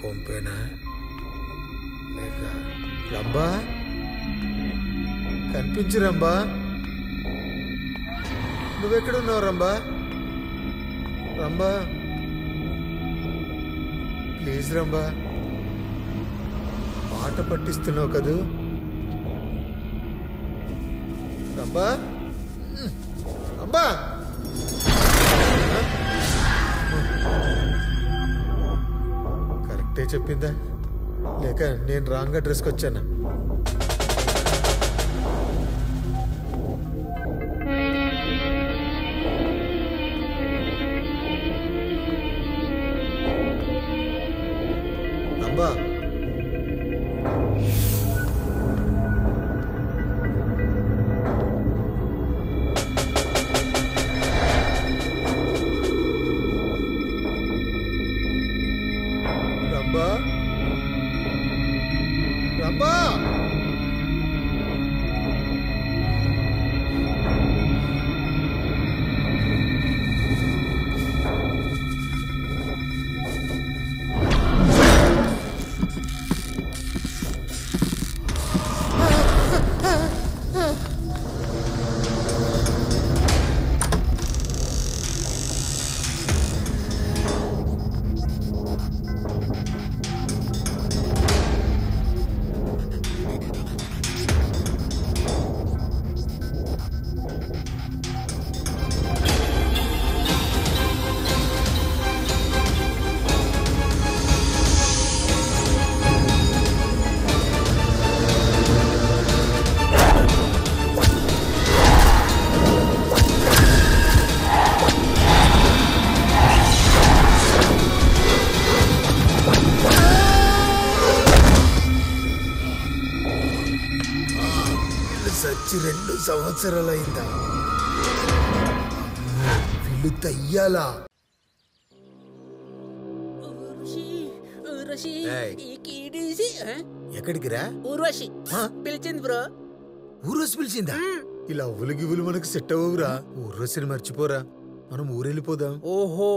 కొంపేనా లేక రంబా కనిపించు రంబా నువ్వెక్కడున్నావు రంబా రంబా ప్లీజ్ రంబా పాట పట్టిస్తున్నావు కదూ రంబా రంబా కరెక్టే చెప్పిందా లేక నేను రాంగ్ అడ్రస్కి వచ్చానా రంబా రంబా రంబా సచ్చి 2 సంవత్సరాలైందా వీళ్ళు తయ్యాలా ఎక్కడికి రా ఊర్వశి పిలిచింది బ్రో ఊర్వశి పిలిచిందా ఇలా ఉలిగివులు మనకు సెట్ అవ్వవురా ఊర్వశిని మర్చిపోరా మనం ఊరెళ్ళిపోదాం ఓహో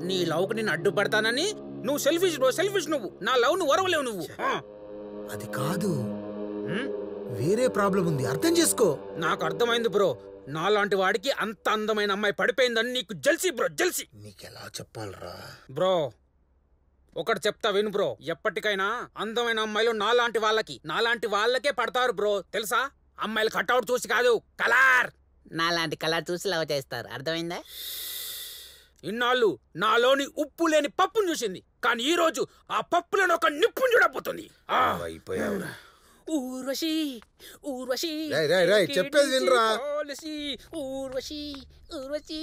నీ లవ్ కు నేను అడ్డుపడతానని నువ్వు సెల్ఫిష్ బ్రో సెల్ఫిష్ నువ్వు నా లవ్ ను వరవలేవు నువ్వు అది కాదు వేరే ప్రాబ్లం ఉంది అర్థం చేసుకో నాకు అర్థమైంది బ్రో నాలాంటి వాడికి అంత అందమైన అమ్మాయి పడిపోయిందని నీకు జల్సీ బ్రో జల్సీ నీకెలా చెప్పాలరా బ్రో ఒకటి చెప్తా విను బ్రో ఎప్పటికైనా అందమైన అమ్మాయిలు నాలాంటి వాళ్ళకే పడతారు బ్రో తెలుసా అమ్మాయిలు కట్అవుట్ చూసి కాదు కలర్ నాలాంటి కలర్ చూసి లవ్ చేస్తారు అర్థమైందా ఇన్నాళ్ళు నాలోని ఉప్పు లేని పప్పును చూసింది కానీ ఈ రోజు ఆ పప్పులను ఒక నిప్పును చూడబోతుంది అయిపోయావురా ఊర్వశి ఊర్వశి చెప్పేది వినరా ఊర్వశి ఊర్వశి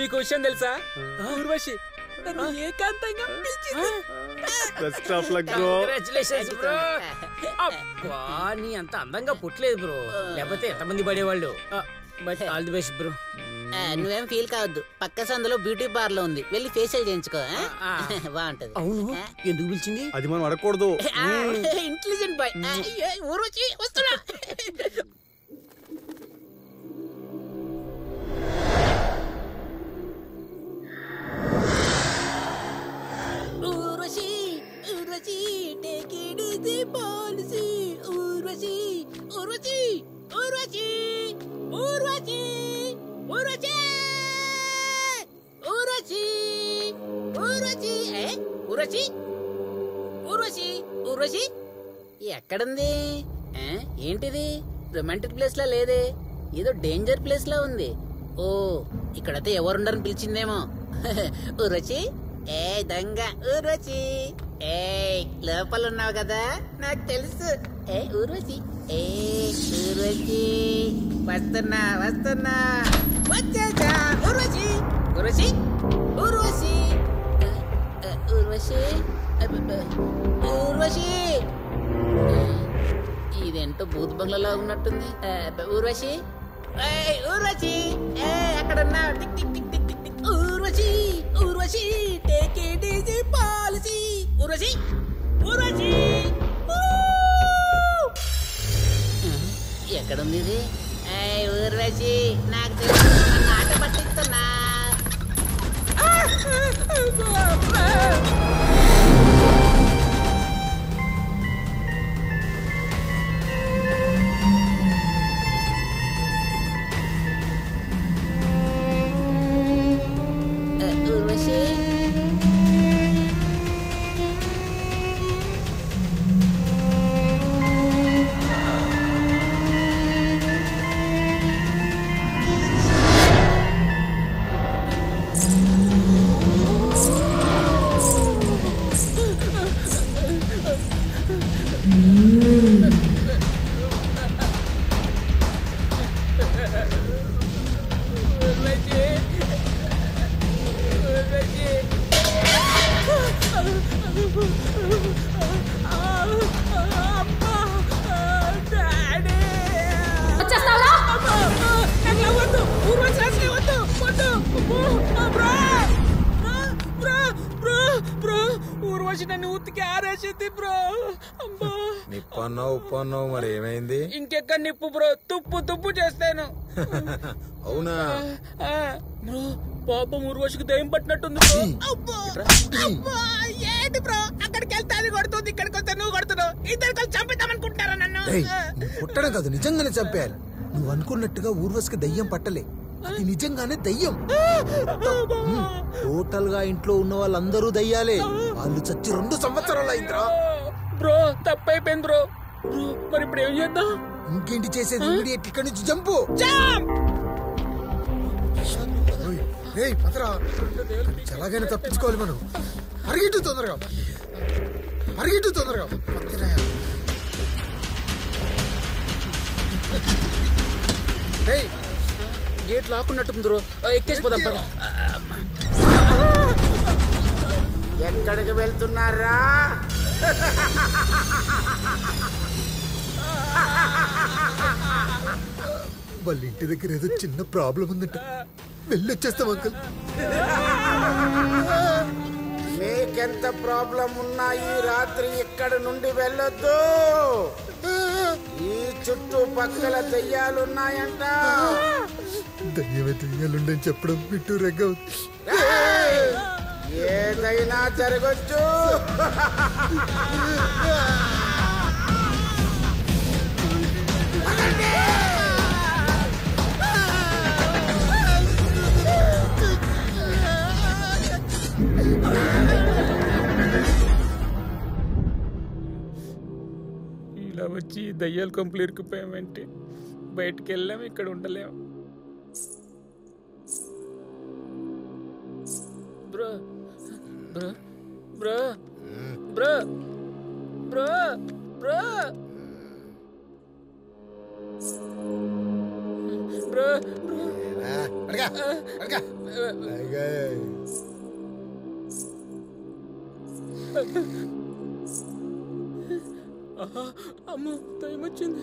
మీకు విషయం తెలుసా ఊర్వశి ఏకాంతంగా నీ అంత అందంగా పుట్టలేదు బ్రో లేకపోతే ఎంతమంది పడేవాళ్ళు but all the best bro నువ్వేం ఫీల్ కావద్దు పక్క సందులో బ్యూటీ పార్లర్ ఉంది వెళ్ళి ఫేషియల్ చేయించుకో బాగుంటది అవును ఎందుకు పిలిచింది అది మనం అడగకూడదు ఇంటెలిజెంట్ బాయ్ ఊర్వశి వస్తున్నా Urvashi Urvashi take it easy policy Urvashi Urvashi Urvashi Urvashi Urvashi Urvashi Urvashi Urvashi Urvashi Urvashi ఎక్కడుంది ఏంటిది రొమాంటిక్ ప్లేస్ లా లేదే ఏదో డేంజర్ ప్లేస్ లా ఉంది ఓ ఇక్కడైతే ఎవరుండరని పిలిచిందేమో ఊర్వశి ఏ దొంగ ఊర్వశి ఏ లోపల ఉన్నావు కదా నాకు తెలుసు ఏ ఊర్వశి ఏ ఊర్వశి వస్తున్నా వస్తున్నా వచ్చేసా ఊర్వశి ఊర్వశి ఊర్వశి ఊర్వశి ఊర్వశి ఇదేంటో భూత్ బంగ్లాలా ఉన్నట్టుంది ఊర్వశి ఊర్వశి అక్కడున్నా tick tick tick tick tick tick Urvashi Urvashi take it easy policy Urvashi Urvashi ఎక్కడుంది ఇది ఊర్వశి నాకు తెలుసు ఆట పట్టిస్తున్నా ఊర్వశి నన్ను ఉతికి ఆరేసింది బ్రో. అమ్మా నిప్పన్నావు ఉప్పన్నావు మరి ఏమైంది? ఇంకెక్కడ నిప్పు బ్రో, తుప్పు చేస్తాను. అవునా బ్రో? పాపం ఊర్వశికి దయ్యం పట్టినట్టుంది బ్రో. ఏంటి బ్రో, అక్కడికి వెళ్తే అది కొడుతుంది, ఇక్కడికి వస్తే నువ్వు కొడుతున్నావు. ఇద్దరు కలిసి చంపిద్దామనుకుంటారా నన్ను? పుట్టడం కాదు, నిజంగానే చంపేయాలి. నువ్వు అనుకున్నట్టుగా ఊర్వశికి దయ్యం పట్టలే, అది నిజంగానే దయ్యం. టోటల్ గా ఇంట్లో ఉన్న వాళ్ళందరూ దయ్యాలే. వాళ్ళు చచ్చి 2 సంవత్సరాలు అయిందిరా. బ్రో తప్పైపోయింది బ్రో. బ్రో మరి ఇప్పుడు ఏం చేద్దాం? ఇంకేంటి చేసేది? ఇమీడియట్ ఇక్కడి నుంచి జంపు. ఎలాగైనా తప్పించుకోవాలి మనం. పరిగెట్టు తొందరగా, పరిగెట్టు తొందరగా. గేట్ లాక్కున్నట్టుంది బ్రో, ఎక్కేసిపోదాం. ఎక్కడికి వెళ్తున్నారా? వాళ్ళ ఇంటి దగ్గర ఏదో చిన్న ప్రాబ్లం ఉందంట, వెళ్ళొచ్చేస్తాం అంకుల్. మీకెంత ప్రాబ్లం ఉన్నా ఈ రాత్రి ఇక్కడి నుండి వెళ్ళొద్దు. ఈ చుట్టుపక్కల దెయ్యాలున్నాయంట. దయ్యమే దయ్యాలుండని చెప్పడం వింటూ రెగ్గ. ఏదైనా జరగచ్చు. ఇలా వచ్చి దయ్యాలు కంప్లీట్ ఇరుక్కుపోయామంటే బయటికి వెళ్ళాము, ఇక్కడ ఉండలేము. Bro bro bro bro bro bro bro అమ్మో టైం వచ్చింది.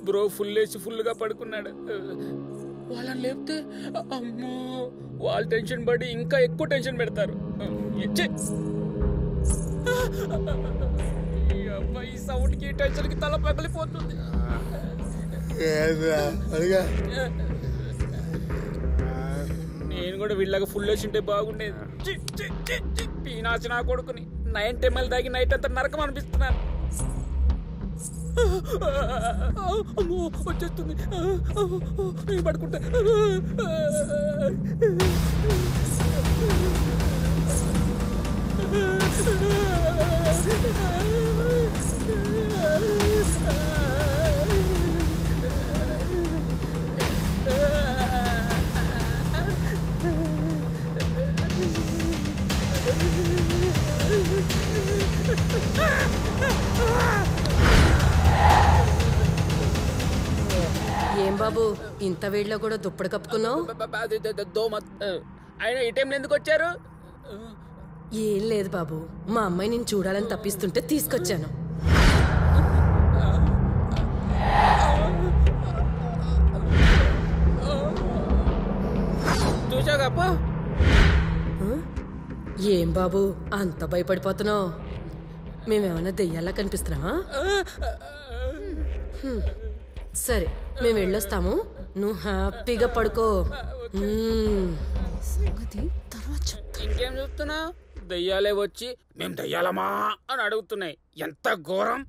బ్రో ఫుల్ వేసి ఫుల్గా పడుకున్నాడు. వాళ్ళని లేపితే అమ్మో వాళ్ళు టెన్షన్ పడి ఇంకా ఎక్కువ టెన్షన్ పెడతారు. ఈ సౌండ్కి టెన్షన్కి తల పగిలిపోతుంది. నేను కూడా వీళ్ళగా ఫుల్ వేసి ఉంటే బాగుండేది. పీనాచి నా కొడుకుని 9 ml దాగి నైట్ అంతా నరకం అనిపిస్తున్నాను. అమ్మో వచ్చేస్తుంది, నేను పడుకుంటా. ఏం బాబు ఇంత వేడిలో కూడా దుప్పటి కప్పుకున్నావు? ఆయన ఈ టైంలో ఎందుకు వచ్చారు? ఏం లేదు బాబు, మా అమ్మాయి నేను చూడాలని తప్పిస్తుంటే తీసుకొచ్చాను. చూసాగప్ప. ఏం బాబు అంత భయపడిపోతున్నావు? మేమేమన్నా దెయ్యాలా కనిపిస్తున్నావా? సరే మేము వెళ్ళొస్తాము, నువ్వు హ్యాపీగా పడుకో. ఇంకేం చూస్తున్నా? దయ్యాలే వచ్చి మేము దయ్యాలమా అని అడుగుతున్నాయి. ఎంత ఘోరం!